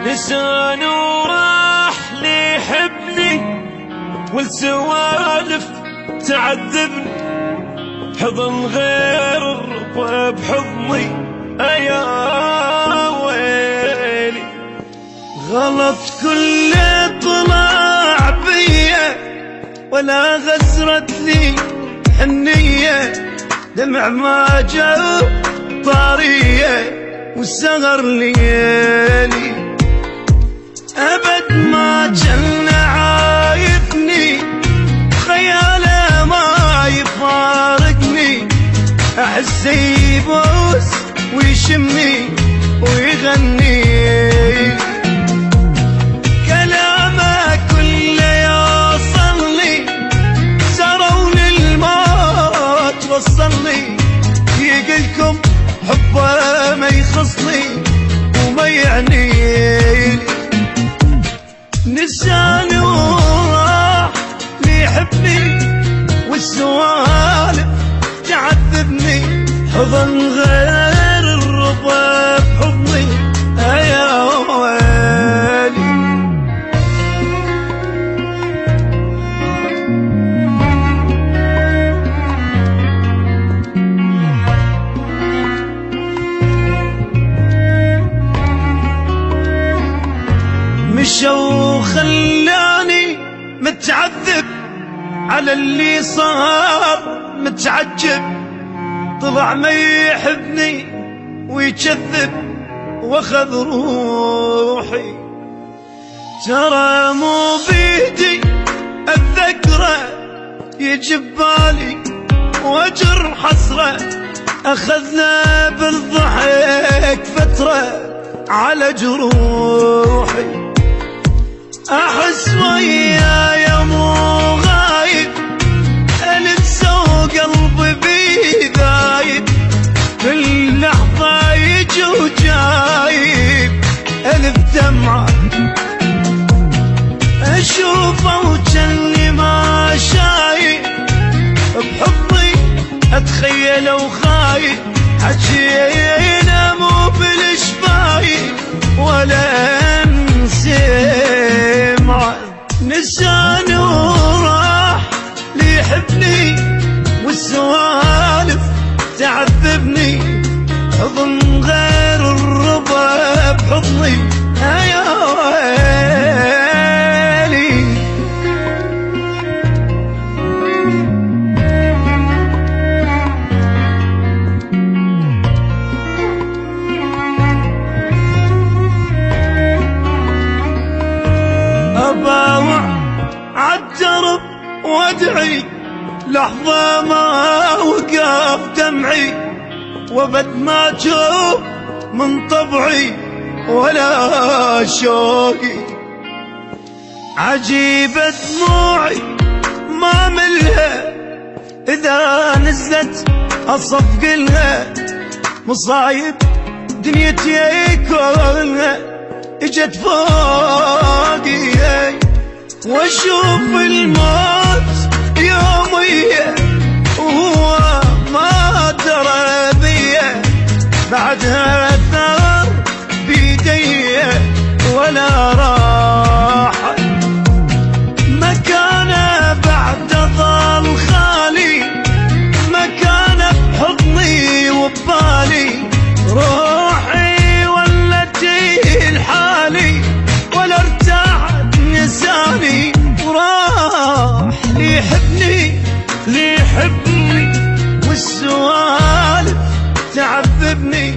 لسان وراح ليحبني والسوالف تعذبني، حضن غير الرضا بحضني يا ويلي. غلط كله طلع بيا ولا غسرت لي حنية، دمع ما جاء طارية والسهر ليالي. أبد ما جن عايفني خياله ما يفارقني، أحسه يبوس ويشمني ويغني. كلامه كله يوصلني، سروا للموت وصلني. يقلكم حبه ما يخصني وما يعنيني، نساني وراح ليحبني والسوالف تعذبني، حضن غير الرضا بحضني يا ويلي. مشى وخلاني متعذب على اللي صار متعجب، طلع ما يحبني ويكذب واخذ روحي. ترى مو بيدي اتذكره يجي ببالي واجر حسره، اخذنا بالضحك فتره على جروحي. احس وياي مو غايب انسى وقلبي بيذايب، كل لحظة يجي وجايب الف دمعة اشوفه وجني ما شايف بحضني، اتخيله وخايف حجينا مو بالشفايف ولا نسمع. نساني وراح ليحبني والسوالف تعذبني، حضن غير الرضا بحضني يا ويلي. أباوع عالدرب وادعي لحظة ما وقف دمعي، وبد ما جوب من طبعي ولا شوقي. عجيبة دموعي ما ملها إذا نزلت أصفق لها، مصايب دنيتي كلها اجت فوقي، واشوف الموت يوميا وهو ما درى بيا، بعدها الثار بيدي ولا راح. مكانه بعد ظل خالي، مكانه بحضني وبالي، روحي ولتي لحالي ولا ارتاحت نساني. وراح ليحبني والسوالف تعذبني،